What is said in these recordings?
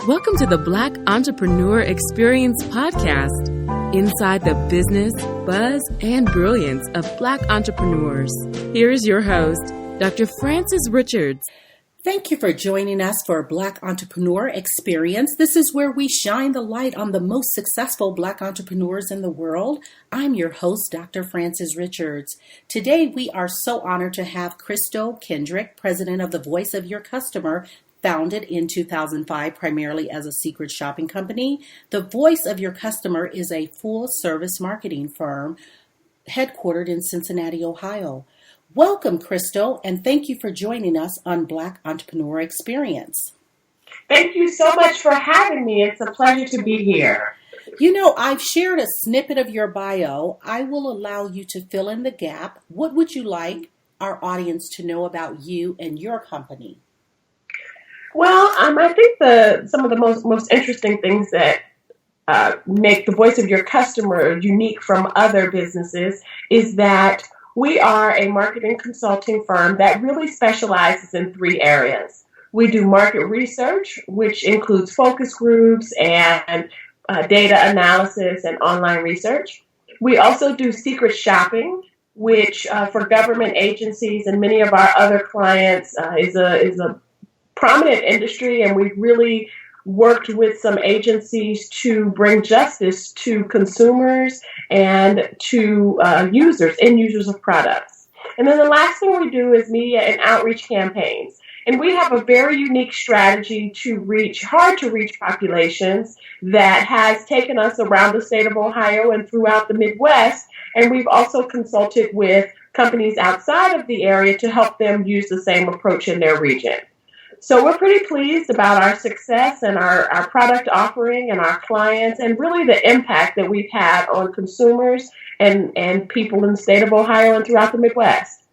Welcome to the Black Entrepreneur Experience podcast, inside the business, buzz, and brilliance of Black entrepreneurs. Here is your host, Dr. Frances Richards. Thank you for joining us for Black Entrepreneur Experience. This is where we shine the light on the most successful Black entrepreneurs in the world. I'm your host, Dr. Frances Richards. Today, we are so honored to have Kendrick, president of the Voice of Your Customer, founded in 2005 primarily as a secret shopping company. The Voice of Your Customer is a full-service marketing firm headquartered in Cincinnati, Ohio. Welcome, Crystal, and thank you for joining us on Black Entrepreneur Experience. Thank you so much for having me. It's a pleasure to be here. You know, I've shared a snippet of your bio. I will allow you to fill in the gap. What would you like our audience to know about you and your company? Well, I think some of the most interesting things that make the Voice of Your Customer unique from other businesses is that we are a marketing consulting firm that really specializes in three areas. We do market research, which includes focus groups and data analysis and online research. We also do secret shopping, which for government agencies and many of our other clients is a prominent industry, and we've really worked with some agencies to bring justice to consumers and to end users of products. And then the last thing we do is media and outreach campaigns. And we have a very unique strategy to reach hard-to-reach populations that has taken us around the state of Ohio and throughout the Midwest. And we've also consulted with companies outside of the area to help them use the same approach in their region. So we're pretty pleased about our success and our product offering and our clients and really the impact that we've had on consumers and people in the state of Ohio and throughout the Midwest.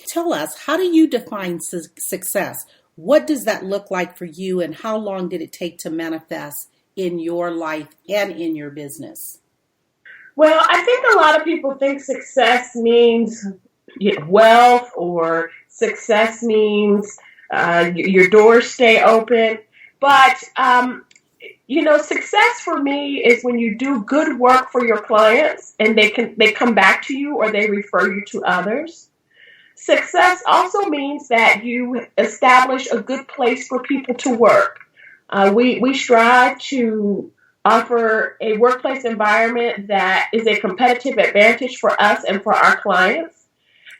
Tell us, how do you define success? What does that look like for you, and how long did it take to manifest in your life and in your business? Well, I think a lot of people think success means wealth, or success means your doors stay open. But, success for me is when you do good work for your clients and they come back to you or they refer you to others. Success also means that you establish a good place for people to work. We strive to offer a workplace environment that is a competitive advantage for us and for our clients.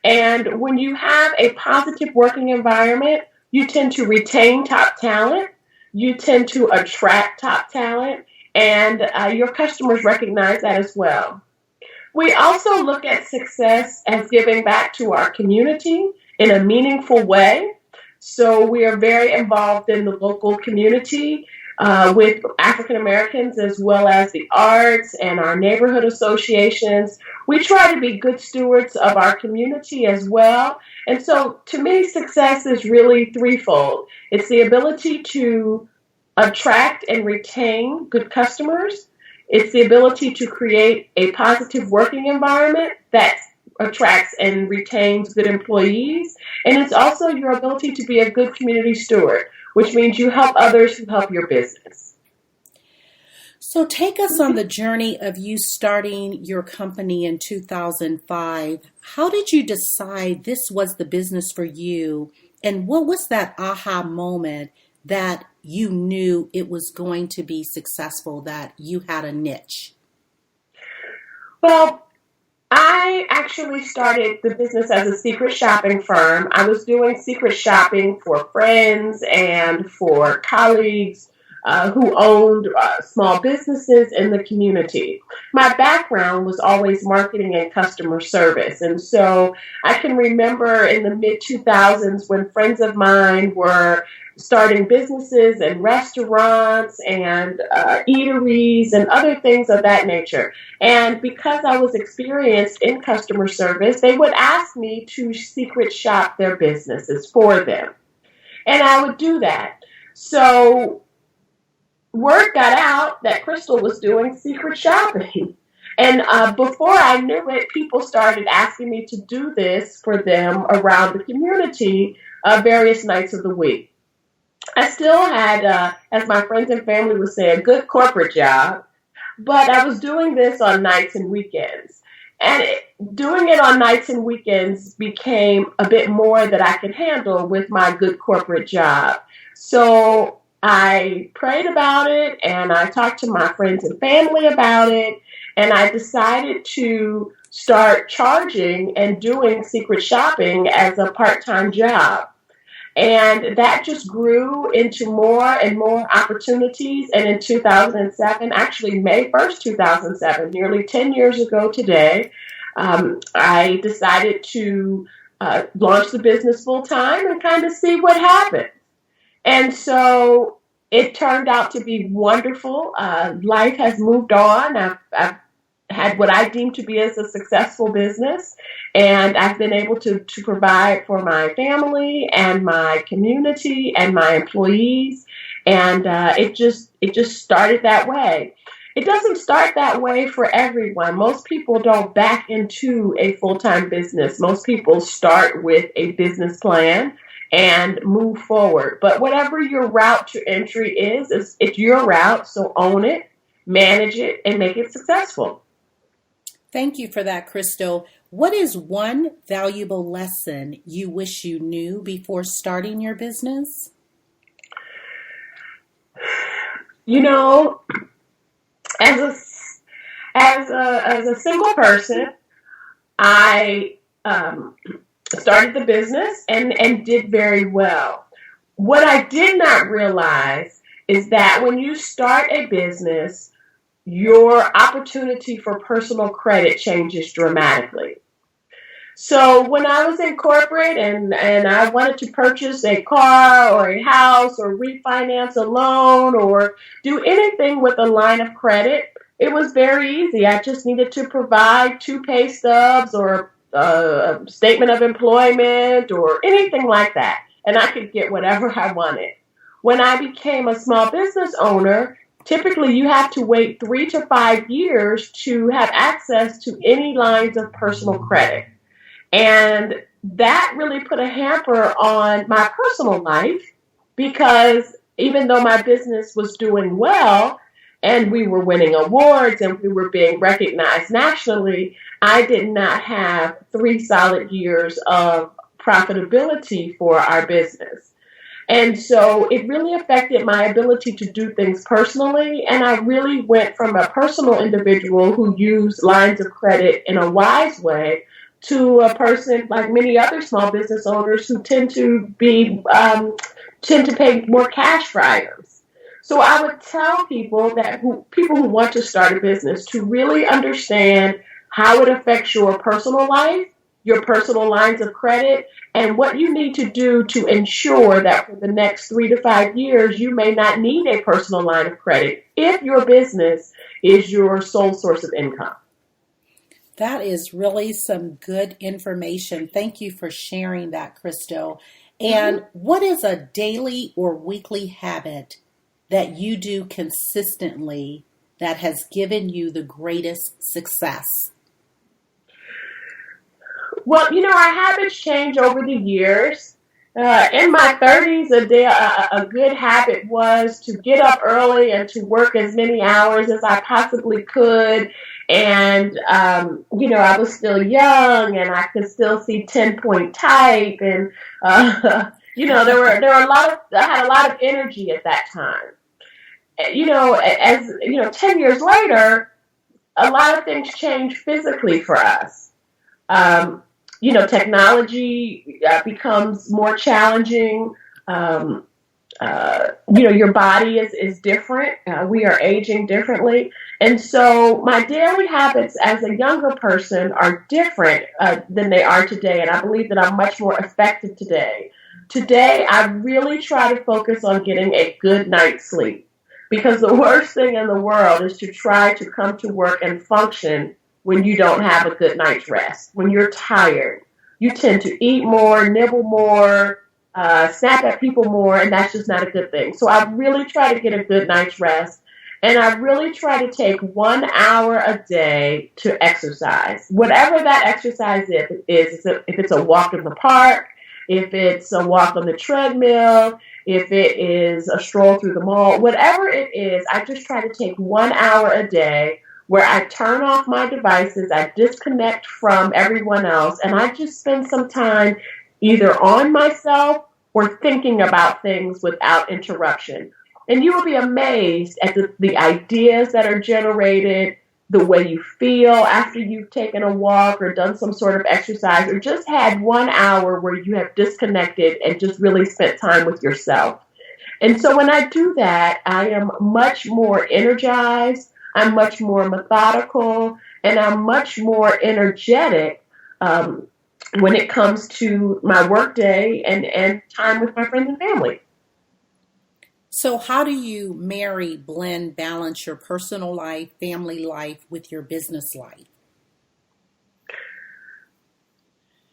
And when you have a positive working environment, you tend to retain top talent, you tend to attract top talent, and your customers recognize that as well. We also look at success as giving back to our community in a meaningful way. So we are very involved in the local community with African Americans, as well as the arts and our neighborhood associations. We try to be good stewards of our community as well. And so to me, success is really threefold. It's the ability to attract and retain good customers. It's the ability to create a positive working environment that attracts and retains good employees. And it's also your ability to be a good community steward, which means you help others who help your business. So take us on the journey of you starting your company in 2005. How did you decide this was the business for you? And what was that aha moment that you knew it was going to be successful, that you had a niche? Well, I actually started the business as a secret shopping firm. I was doing secret shopping for friends and for colleagues who owned small businesses in the community. My background was always marketing and customer service. And so I can remember in the mid-2000s when friends of mine were starting businesses and restaurants and eateries and other things of that nature. And because I was experienced in customer service, they would ask me to secret shop their businesses for them. And I would do that. So word got out that Crystal was doing secret shopping. And before I knew it, people started asking me to do this for them around the community various nights of the week. I still had, as my friends and family would say, a good corporate job, but I was doing this on nights and weekends. And doing it on nights and weekends became a bit more that I could handle with my good corporate job. So I prayed about it and I talked to my friends and family about it. And I decided to start charging and doing secret shopping as a part-time job. And that just grew into more and more opportunities. And in 2007, actually May 1st, 2007, nearly 10 years ago today, I decided to launch the business full time and kind of see what happened. And so it turned out to be wonderful. Life has moved on. I've had what I deem to be as a successful business, and I've been able to provide for my family and my community and my employees, and it just started that way. It doesn't start that way for everyone. Most people don't back into a full-time business. Most people start with a business plan and move forward. But whatever your route to entry is, it's your route, so own it, manage it, and make it successful. Thank you for that, Crystal. What is one valuable lesson you wish you knew before starting your business? You know, as a single person, I started the business and did very well. What I did not realize is that when you start a business, your opportunity for personal credit changes dramatically. So when I was in corporate and I wanted to purchase a car or a house or refinance a loan or do anything with a line of credit, it was very easy. I just needed to provide 2 pay stubs or a statement of employment or anything like that, and I could get whatever I wanted. When I became a small business owner, typically you have to wait 3 to 5 years to have access to any lines of personal credit. And that really put a hamper on my personal life because even though my business was doing well and we were winning awards and we were being recognized nationally, I did not have 3 solid years of profitability for our business. And so it really affected my ability to do things personally. And I really went from a personal individual who used lines of credit in a wise way to a person like many other small business owners who tend to pay more cash for items. So I would tell people people who want to start a business to really understand how it affects your personal life, your personal lines of credit, and what you need to do to ensure that for the next 3 to 5 years, you may not need a personal line of credit if your business is your sole source of income. That is really some good information. Thank you for sharing that, Crystal. And what is a daily or weekly habit that you do consistently that has given you the greatest success? Well, our habits change over the years. In my 30s, a good habit was to get up early and to work as many hours as I possibly could. And, I was still young and I could still see 10-point type. And, I had a lot of energy at that time. 10 years later, a lot of things change physically for us. Technology becomes more challenging. Your body is different. We are aging differently. And so my daily habits as a younger person are different than they are today. And I believe that I'm much more effective today. Today, I really try to focus on getting a good night's sleep. Because the worst thing in the world is to try to come to work and function when you don't have a good night's rest. When you're tired, you tend to eat more, nibble more, snap at people more, and that's just not a good thing. So I really try to get a good night's rest, and I really try to take 1 hour a day to exercise. Whatever that exercise is, if it's a walk in the park, if it's a walk on the treadmill, if it is a stroll through the mall, whatever it is, I just try to take 1 hour a day where I turn off my devices, I disconnect from everyone else, and I just spend some time either on myself or thinking about things without interruption. And you will be amazed at the ideas that are generated, the way you feel after you've taken a walk or done some sort of exercise or just had 1 hour where you have disconnected and just really spent time with yourself. And so when I do that, I am much more energized, I'm much more methodical, and I'm much more energetic when it comes to my work day and time with my friends and family. So how do you marry, blend, balance your personal life, family life with your business life?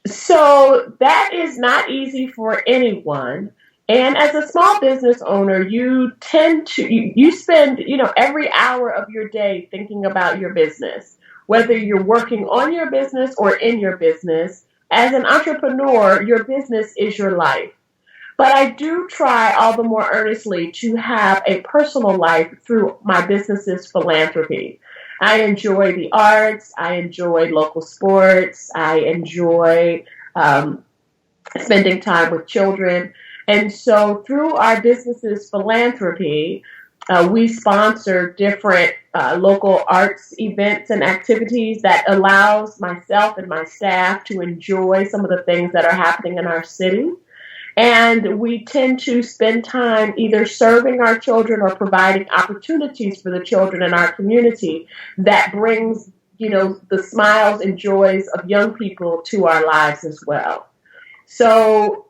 So that is not easy for anyone. And as a small business owner, you tend to, you spend, every hour of your day thinking about your business, whether you're working on your business or in your business. As an entrepreneur, your business is your life. But I do try all the more earnestly to have a personal life through my business's philanthropy. I enjoy the arts. I enjoy local sports. I enjoy spending time with children. And so through our business's philanthropy, we sponsor different local arts events and activities that allows myself and my staff to enjoy some of the things that are happening in our city. And we tend to spend time either serving our children or providing opportunities for the children in our community that brings, the smiles and joys of young people to our lives as well. So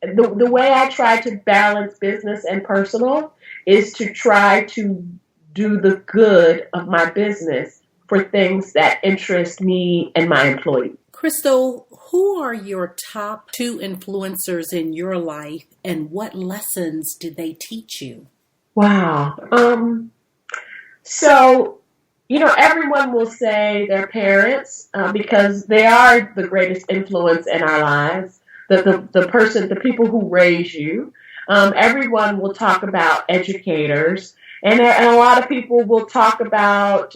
the way I try to balance business and personal is to try to do the good of my business for things that interest me and my employees. Crystal, who are your top 2 influencers in your life and what lessons did they teach you? Wow. So, everyone will say their parents because they are the greatest influence in our lives. The people who raise you. Everyone will talk about educators, and a lot of people will talk about,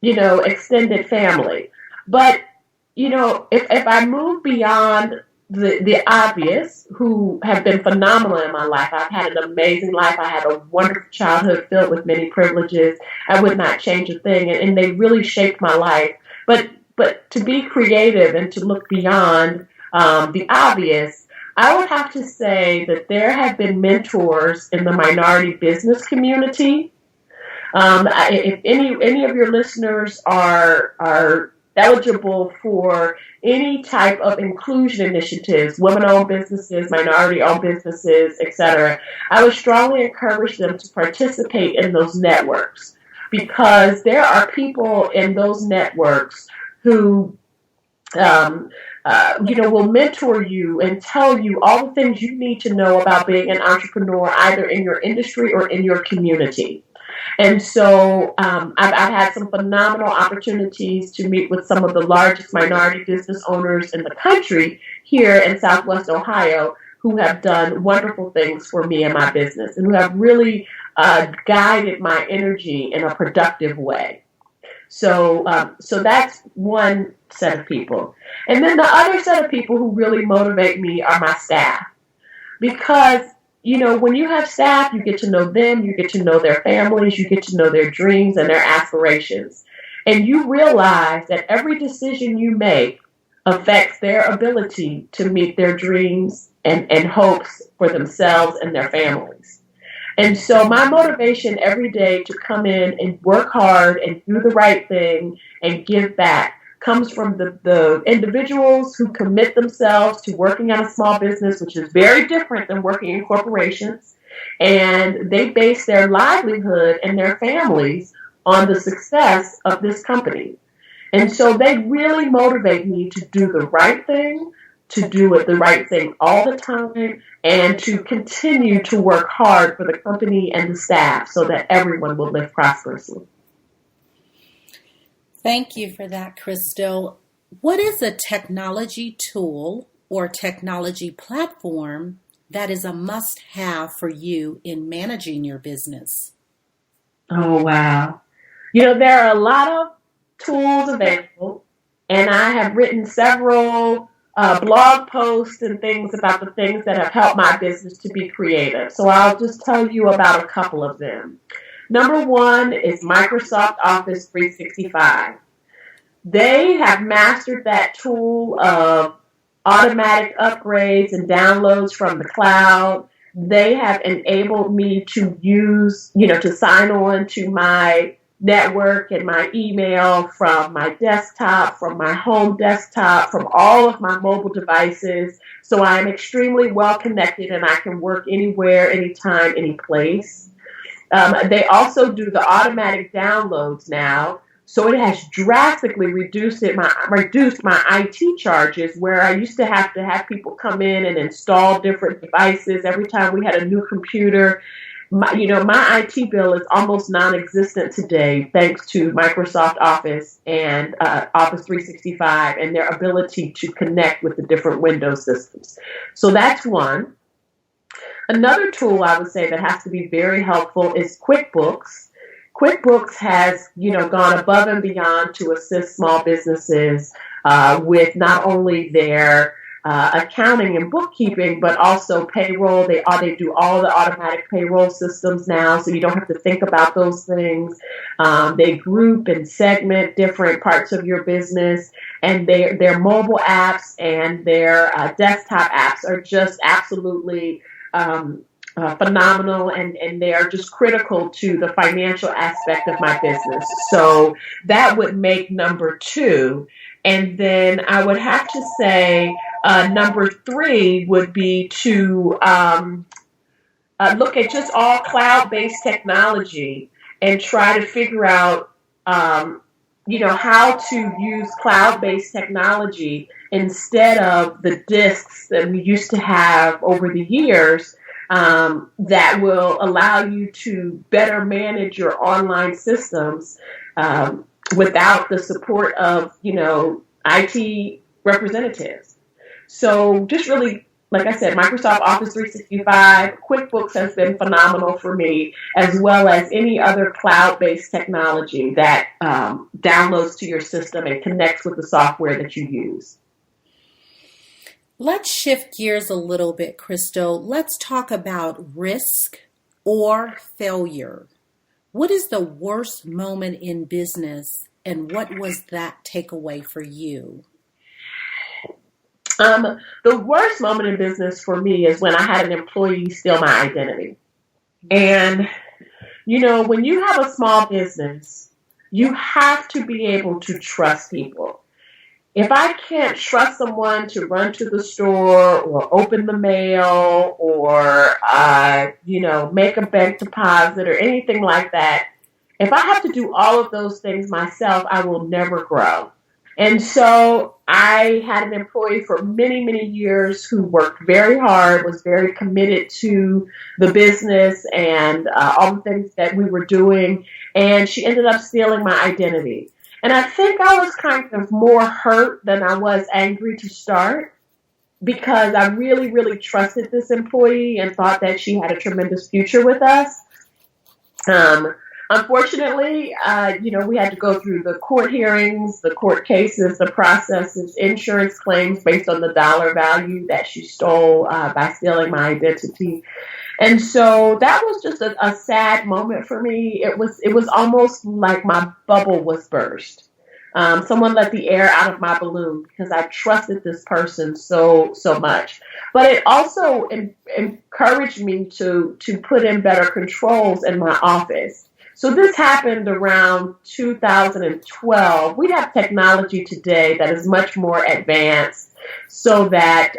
extended family. But if I move beyond the obvious, who have been phenomenal in my life, I've had an amazing life. I had a wonderful childhood filled with many privileges. I would not change a thing, and they really shaped my life. But to be creative and to look beyond the obvious, I would have to say that there have been mentors in the minority business community. If any of your listeners are eligible for any type of inclusion initiatives, women-owned businesses, minority-owned businesses, etc., I would strongly encourage them to participate in those networks because there are people in those networks who will mentor you and tell you all the things you need to know about being an entrepreneur, either in your industry or in your community. And so I've had some phenomenal opportunities to meet with some of the largest minority business owners in the country here in Southwest Ohio who have done wonderful things for me and my business and who have really guided my energy in a productive way. So that's one set of people. And then the other set of people who really motivate me are my staff. Because, when you have staff, you get to know them, you get to know their families, you get to know their dreams and their aspirations. And you realize that every decision you make affects their ability to meet their dreams and hopes for themselves and their families. And so my motivation every day to come in and work hard and do the right thing and give back comes from the individuals who commit themselves to working at a small business, which is very different than working in corporations. And they base their livelihood and their families on the success of this company. And so they really motivate me to do the right thing, to do the right thing all the time, and to continue to work hard for the company and the staff so that everyone will live prosperously. Thank you for that, Crystal. What is a technology tool or technology platform that is a must-have for you in managing your business? Oh, wow. There are a lot of tools available, and I have written several blog posts and things about the things that have helped my business to be creative. So I'll just tell you about a couple of them. Number one is Microsoft Office 365. They have mastered that tool of automatic upgrades and downloads from the cloud. They have enabled me to use, to sign on to my network and my email from my desktop, from my home desktop, from all of my mobile devices. So I am extremely well connected and I can work anywhere, anytime, any place. They also do the automatic downloads now. So it has drastically reduced my IT charges, where I used to have people come in and install different devices every time we had a new computer. My IT bill is almost non-existent today, thanks to Microsoft Office and Office 365 and their ability to connect with the different Windows systems. So that's one. Another tool I would say that has to be very helpful is QuickBooks. QuickBooks has, gone above and beyond to assist small businesses with not only their accounting and bookkeeping, but also payroll. They do all the automatic payroll systems now, so you don't have to think about those things. They group and segment different parts of your business, and their mobile apps and their desktop apps are just absolutely phenomenal, and they are just critical to the financial aspect of my business. So that would make number two. And then I would have to say number three would be to look at just all cloud-based technology and try to figure out, how to use cloud-based technology instead of the disks that we used to have over the years. That will allow you to better manage your online systems without the support of, IT representatives. So just really, like I said, Microsoft Office 365, QuickBooks has been phenomenal for me, as well as any other cloud-based technology that downloads to your system and connects with the software that you use. Let's shift gears a little bit, Crystal. Let's talk about risk or failure. What is the worst moment in business, and what was that takeaway for you? The worst moment in business for me is when I had an employee steal my identity. And, when you have a small business, you have to be able to trust people. If I can't trust someone to run to the store or open the mail or, make a bank deposit or anything like that, if I have to do all of those things myself, I will never grow. And so I had an employee for many, many years who worked very hard, was very committed to the business and all the things that we were doing. And she ended up stealing my identity. And I think I was kind of more hurt than I was angry to start, because I really, really trusted this employee and thought that she had a tremendous future with us. Unfortunately, we had to go through the court hearings, the court cases, the processes, insurance claims based on the dollar value that she stole by stealing my identity. And so that was just a sad moment for me. It was almost like my bubble was burst. Someone let the air out of my balloon because I trusted this person so much. But it also encouraged me to put in better controls in my office. So this happened around 2012. We have technology today that is much more advanced, so that,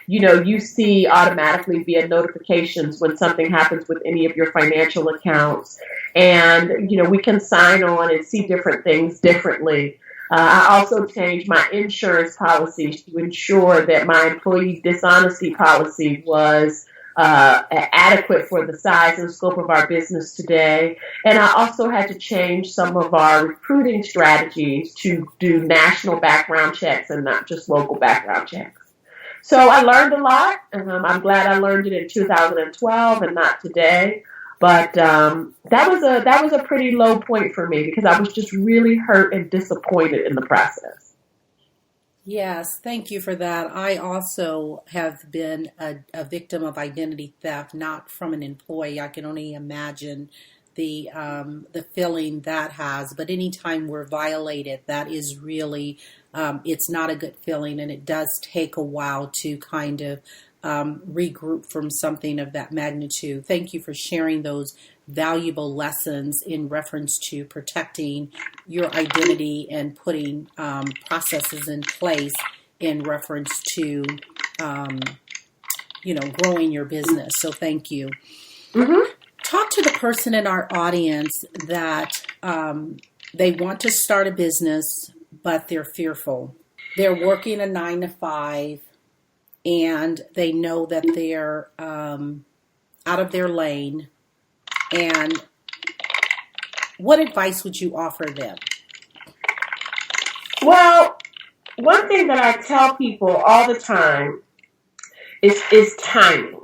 you see automatically via notifications when something happens with any of your financial accounts. And, we can sign on and see different things differently. I also changed my insurance policies to ensure that my employee dishonesty policy was adequate for the size and scope of our business today. And I also had to change some of our recruiting strategies to do national background checks and not just local background checks. So I learned a lot. I'm glad I learned it in 2012 and not today. But that was a pretty low point for me because I was just really hurt and disappointed in the process. Yes, thank you for that. I also have been a victim of identity theft, not from an employee. I can only imagine the feeling that has. But anytime we're violated, that is really it's not a good feeling, and it does take a while to kind of regroup from something of that magnitude. Thank you for sharing those valuable lessons in reference to protecting your identity and putting processes in place in reference to, growing your business. So thank you. Mm-hmm. Talk to the person in our audience that they want to start a business, but they're fearful. They're working a 9 to 5, and they know that they're out of their lane. And what advice would you offer them? Well, one thing that I tell people all the time is timing.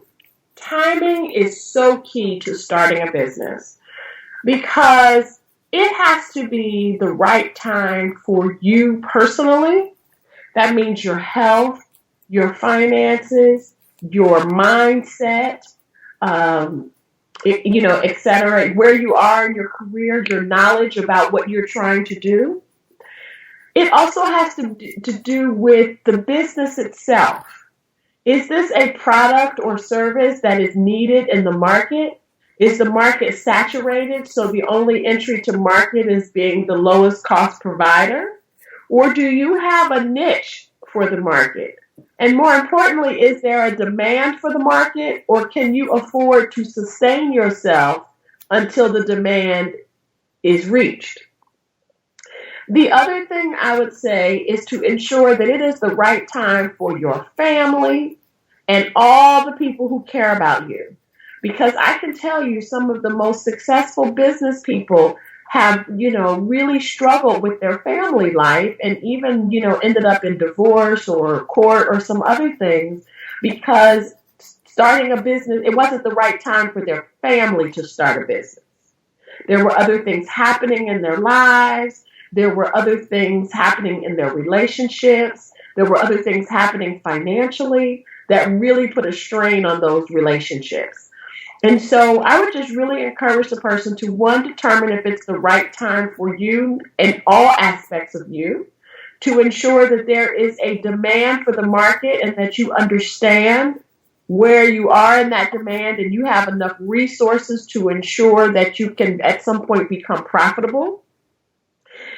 Timing is so key to starting a business because it has to be the right time for you personally. That means your health, your finances, your mindset, et cetera, where you are in your career, your knowledge about what you're trying to do. It also has to do with the business itself. Is this a product or service that is needed in the market? Is the market saturated so the only entry to market is being the lowest cost provider? Or do you have a niche for the market? And more importantly, is there a demand for the market, or can you afford to sustain yourself until the demand is reached? The other thing I would say is to ensure that it is the right time for your family and all the people who care about you. Because I can tell you some of the most successful business people have, really struggled with their family life and even, ended up in divorce or court or some other things because starting a business, it wasn't the right time for their family to start a business. There were other things happening in their lives. There were other things happening in their relationships. There were other things happening financially that really put a strain on those relationships. And so I would just really encourage the person to, one, determine if it's the right time for you in all aspects of you, to ensure that there is a demand for the market and that you understand where you are in that demand and you have enough resources to ensure that you can at some point become profitable.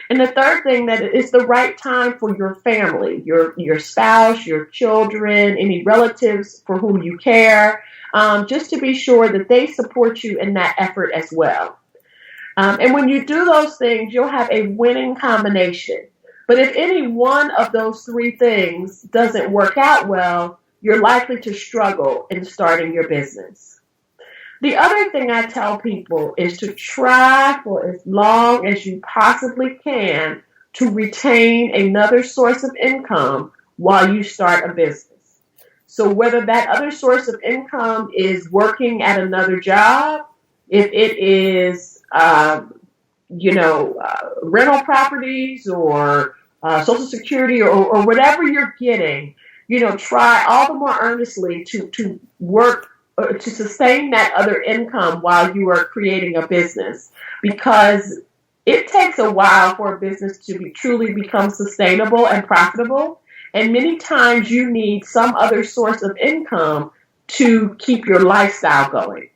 And the third thing, that it's the right time for your family, your spouse, your children, any relatives for whom you care, just to be sure that they support you in that effort as well. And when you do those things, you'll have a winning combination. But if any one of those three things doesn't work out well, you're likely to struggle in starting your business. The other thing I tell people is to try for as long as you possibly can to retain another source of income while you start a business. So whether that other source of income is working at another job, if it is, rental properties or Social Security or whatever you're getting, try all the more earnestly to work to sustain that other income while you are creating a business, because it takes a while for a business to truly become sustainable and profitable. And many times you need some other source of income to keep your lifestyle going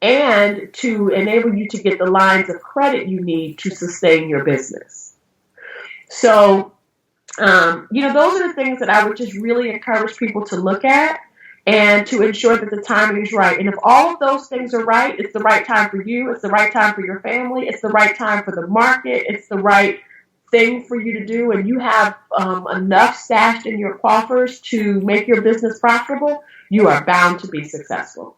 and to enable you to get the lines of credit you need to sustain your business. So, those are the things that I would just really encourage people to look at and to ensure that the timing is right. And if all of those things are right, it's the right time for you, it's the right time for your family, it's the right time for the market, it's the right thing for you to do, and you have enough stashed in your coffers to make your business profitable, you are bound to be successful.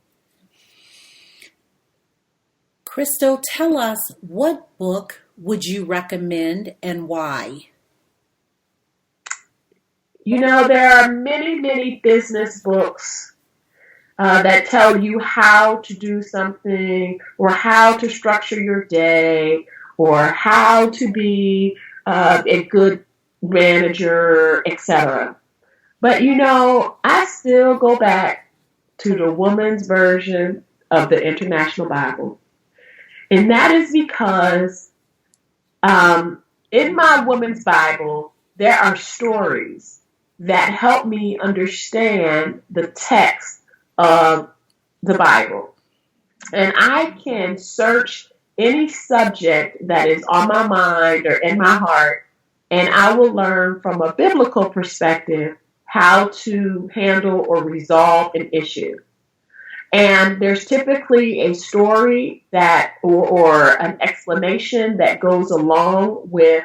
Crystal, tell us, what book would you recommend and why? There are many, many business books that tell you how to do something or how to structure your day or how to be a good manager, etc. But I still go back to the woman's version of the International Bible. And that is because in my woman's Bible, there are stories that help me understand the text of the Bible. And I can search any subject that is on my mind or in my heart, and I will learn from a biblical perspective how to handle or resolve an issue. And there's typically a story that or an explanation that goes along with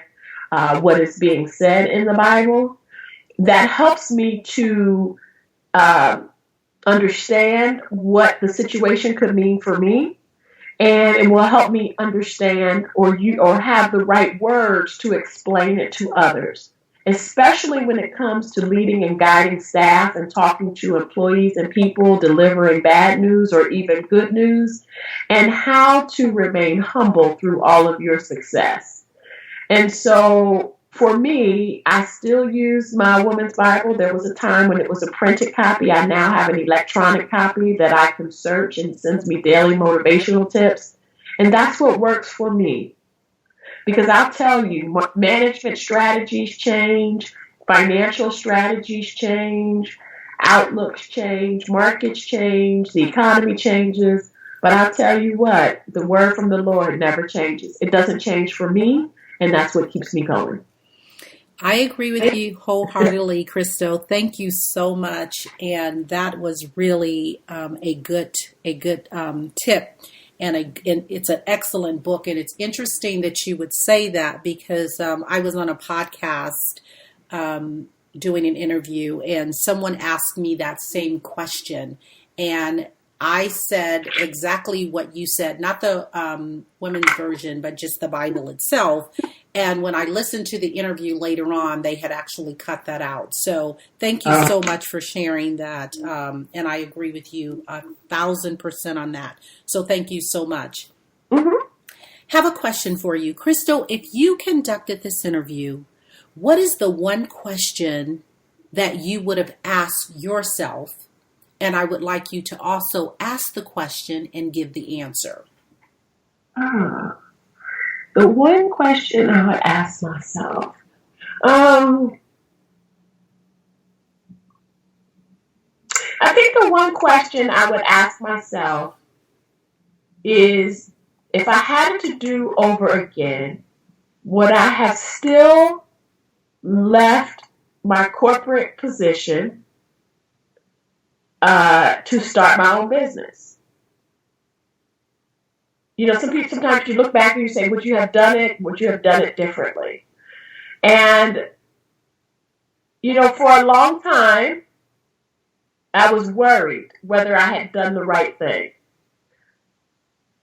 what is being said in the Bible that helps me to understand what the situation could mean for me, and it will help me understand or have the right words to explain it to others, especially when it comes to leading and guiding staff and talking to employees and people, delivering bad news or even good news, and how to remain humble through all of your success. And so for me, I still use my woman's Bible. There was a time when it was a printed copy. I now have an electronic copy that I can search and sends me daily motivational tips. And that's what works for me. Because I'll tell you, management strategies change, financial strategies change, outlooks change, markets change, the economy changes. But I'll tell you what, the word from the Lord never changes. It doesn't change for me, and that's what keeps me going. I agree with you wholeheartedly, Crystal. Thank you so much. And that was really a good tip. And it's an excellent book. And it's interesting that you would say that because I was on a podcast doing an interview and someone asked me that same question. And I said exactly what you said, not the women's version, but just the Bible itself. And when I listened to the interview later on, they had actually cut that out. So thank you so much for sharing that. And I agree with you 1,000% on that. So thank you so much. Mm-hmm. Have a question for you. Crystal, if you conducted this interview, what is the one question that you would have asked yourself? And I would like you to also ask the question and give the answer. The one question I would ask myself, I think the one question I would ask myself is, if I had to do over again, would I have still left my corporate position to start my own business? Sometimes you look back and you say, would you have done it? Would you have done it differently? And, for a long time, I was worried whether I had done the right thing.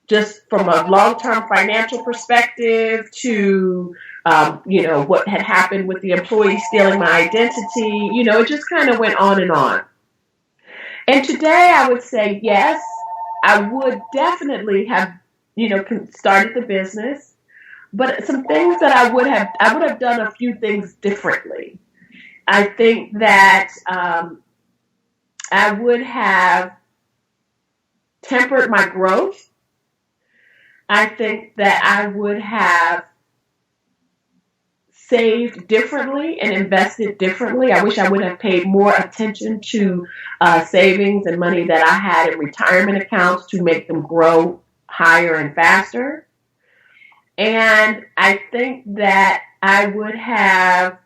Just from a long-term financial perspective to, what had happened with the employee stealing my identity. It just kind of went on and on. And today I would say, yes, I would definitely have started the business, but some things that I would have done a few things differently. I think that I would have tempered my growth. I think that I would have saved differently and invested differently. I wish I would have paid more attention to savings and money that I had in retirement accounts to make them grow higher and faster. And I think that I would have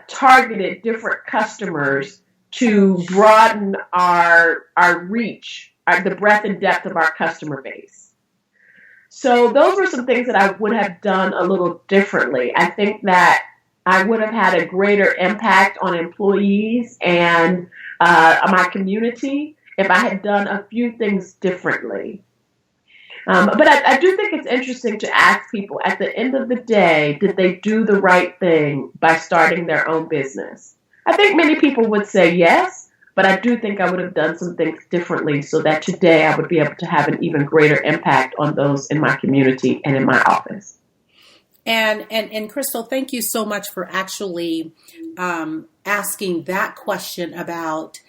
targeted different customers to broaden our reach, the breadth and depth of our customer base. So those were some things that I would have done a little differently. I think that I would have had a greater impact on employees and my community if I had done a few things differently. But I do think it's interesting to ask people, at the end of the day, did they do the right thing by starting their own business? I think many people would say yes, but I do think I would have done some things differently so that today I would be able to have an even greater impact on those in my community and in my office. And Crystal, thank you so much for actually asking that question about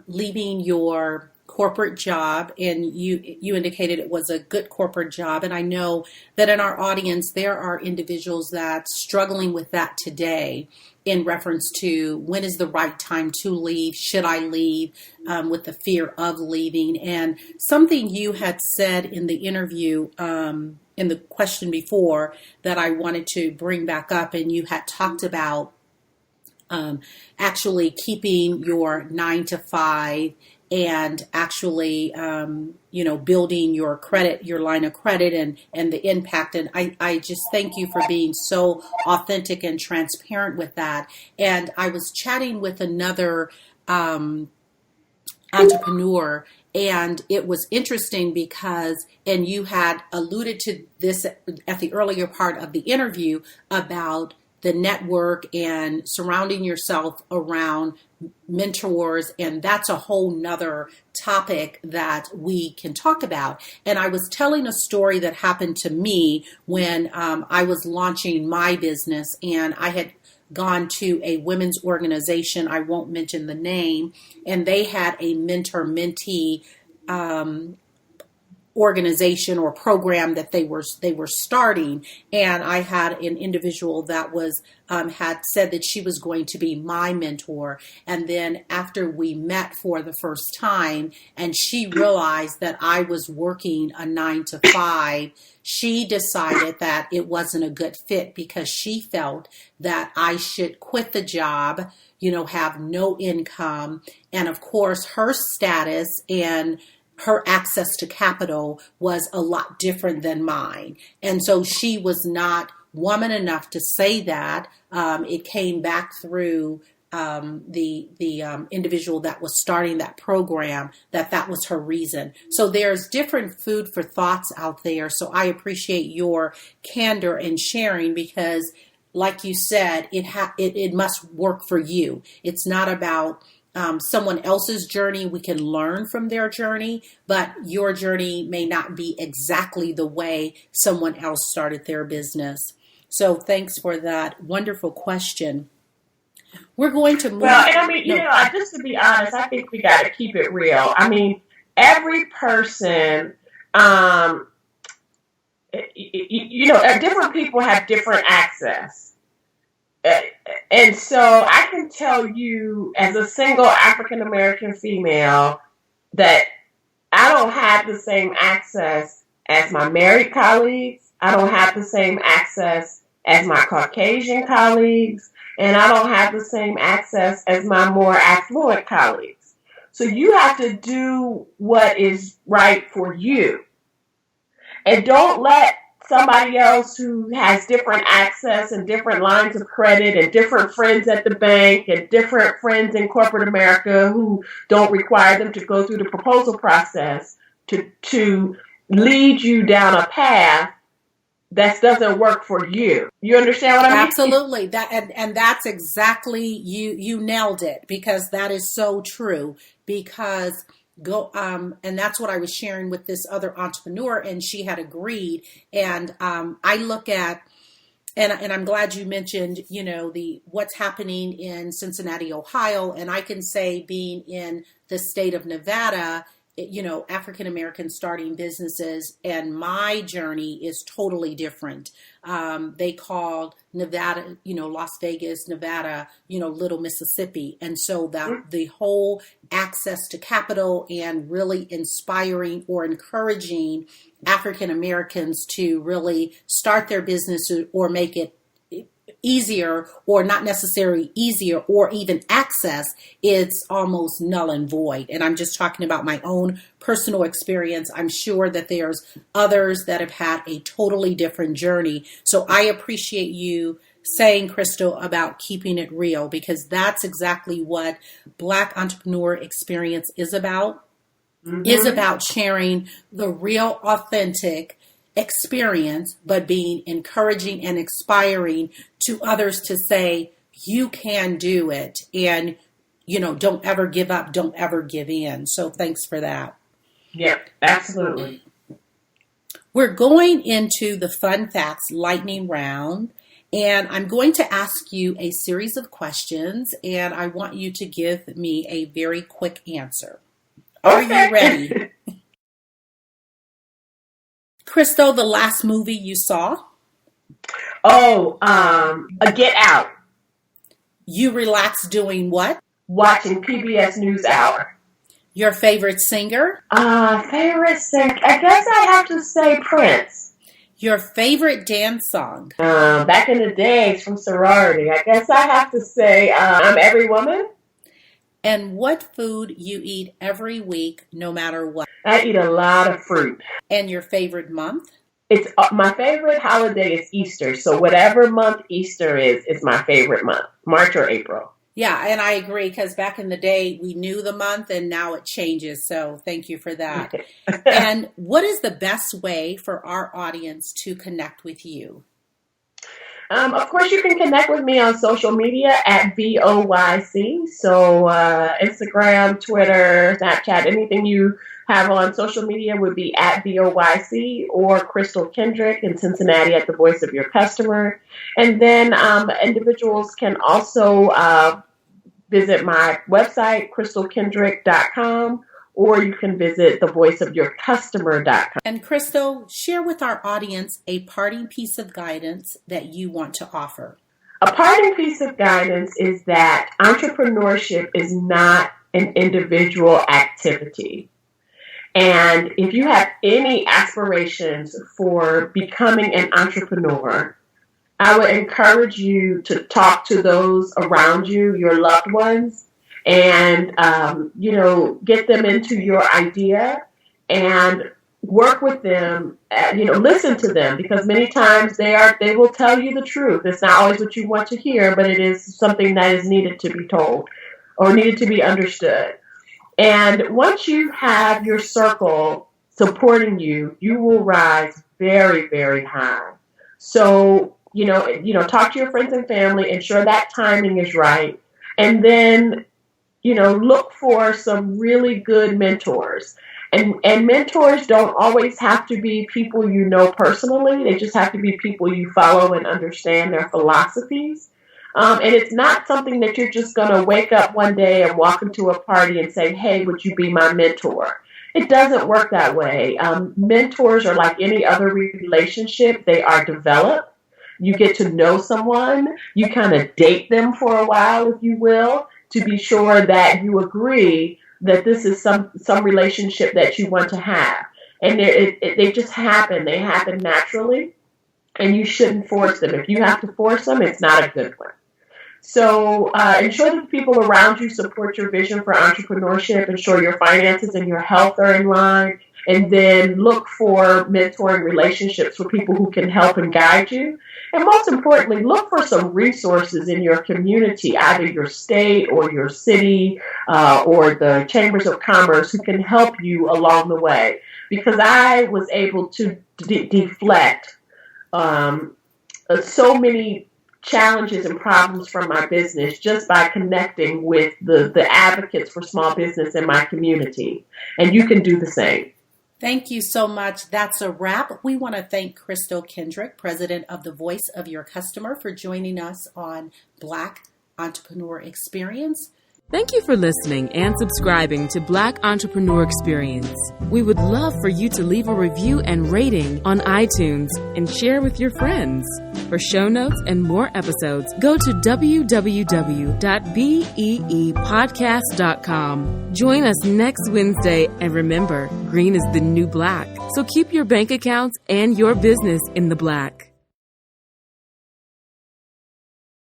leaving your corporate job, and you indicated it was a good corporate job. And I know that in our audience, there are individuals that's struggling with that today in reference to when is the right time to leave, should I leave, with the fear of leaving. And something you had said in the interview, in the question before, that I wanted to bring back up, and you had talked about actually keeping your 9 to 5 and actually, building your credit, your line of credit and the impact. And I just thank you for being so authentic and transparent with that. And I was chatting with another entrepreneur, and it was interesting because, and you had alluded to this at the earlier part of the interview about the network and surrounding yourself around mentors. And that's a whole nother topic that we can talk about. And I was telling a story that happened to me when I was launching my business, and I had gone to a women's organization. I won't mention the name, and they had a mentor-mentee organization or program that they were starting, and I had an individual that was had said that she was going to be my mentor. And then after we met for the first time, and she realized that I was working a 9 to 5, she decided that it wasn't a good fit because she felt that I should quit the job, have no income, and of course her status and her access to capital was a lot different than mine. And so she was not woman enough to say that. It came back through the individual that was starting that program, that was her reason. So there's different food for thoughts out there. So I appreciate your candor and sharing, because like you said, it must work for you. It's not about someone else's journey. We can learn from their journey, but your journey may not be exactly the way someone else started their business. So thanks for that wonderful question. We're going to move. Well, and I mean, just to be honest, I think we got to keep it real. I mean, every person, different people have different access. And so I can tell you, as a single African-American female, that I don't have the same access as my married colleagues. I don't have the same access as my Caucasian colleagues. And I don't have the same access as my more affluent colleagues. So you have to do what is right for you. And don't let somebody else who has different access and different lines of credit and different friends at the bank and different friends in corporate America who don't require them to go through the proposal process to lead you down a path that doesn't work for you. You understand what I mean? Absolutely. And that's exactly, you nailed it, because that is so true. Because and that's what I was sharing with this other entrepreneur, and she had agreed. And I look at, and I'm glad you mentioned, what's happening in Cincinnati, Ohio. And I can say, being in the state of Nevada, African Americans starting businesses, and my journey is totally different. They called Nevada, Las Vegas, Nevada, Little Mississippi. And so that the whole access to capital and really inspiring or encouraging African Americans to really start their business or make it easier, or not necessarily easier, or even access, it's almost null and void. And I'm just talking about my own personal experience. I'm sure that there's others that have had a totally different journey. So I appreciate you saying, Crystal, about keeping it real, because that's exactly what Black Entrepreneur Experience is about. Mm-hmm. Is about sharing the real, authentic experience, but being encouraging and inspiring to others to say, you can do it. And, don't ever give up. Don't ever give in. So thanks for that. Yeah, absolutely. We're going into the Fun Facts lightning round. And I'm going to ask you a series of questions, and I want you to give me a very quick answer. Are you ready? Crystal, the last movie you saw? A Get Out. You relax doing what? Watching PBS NewsHour. Your favorite singer? Favorite singer? I guess I have to say Prince. Your favorite dance song? Back in the days from sorority, I guess I have to say I'm Every Woman. And what food you eat every week, no matter what? I eat a lot of fruit. And your favorite month? It's my favorite holiday is Easter. So whatever month Easter is my favorite month, March or April. Yeah, and I agree, because back in the day, we knew the month, and now it changes. So thank you for that. And what is the best way for our audience to connect with you? Of course, you can connect with me on social media at VOYC. So Instagram, Twitter, Snapchat, anything you have on social media would be at VOYC, or Crystal Kendrick in Cincinnati at the Voice of Your Customer. And then individuals can also visit my website, crystalkendrick.com, or you can visit thevoiceofyourcustomer.com. And Crystal, share with our audience a parting piece of guidance that you want to offer. A parting piece of guidance is that entrepreneurship is not an individual activity. And if you have any aspirations for becoming an entrepreneur, I would encourage you to talk to those around you, your loved ones, and, get them into your idea and work with them, listen to them, because many times they will tell you the truth. It's not always what you want to hear, but it is something that is needed to be told or needed to be understood. And once you have your circle supporting you, you will rise very, very high. So, talk to your friends and family, ensure that timing is right, and then, look for some really good mentors. And mentors don't always have to be people you know personally. They just have to be people you follow and understand their philosophies. And it's not something that you're just going to wake up one day and walk into a party and say, hey, would you be my mentor? It doesn't work that way. Mentors are like any other relationship. They are developed. You get to know someone. You kind of date them for a while, if you will, to be sure that you agree that this is some relationship that you want to have. And they just happen. They happen naturally, and you shouldn't force them. If you have to force them, it's not a good one. So ensure that the people around you support your vision for entrepreneurship. Ensure your finances and your health are in line. And then look for mentoring relationships for people who can help and guide you. And most importantly, look for some resources in your community, either your state or your city or the chambers of commerce, who can help you along the way. Because I was able to deflect so many challenges and problems from my business just by connecting with the advocates for small business in my community. And you can do the same. Thank you so much. That's a wrap. We want to thank Crystal Kendrick, president of the Voice of Your Customer, for joining us on Black Entrepreneur Experience. Thank you for listening and subscribing to Black Entrepreneur Experience. We would love for you to leave a review and rating on iTunes and share with your friends. For show notes and more episodes, go to www.beepodcast.com. Join us next Wednesday, and remember, green is the new black. So keep your bank accounts and your business in the black.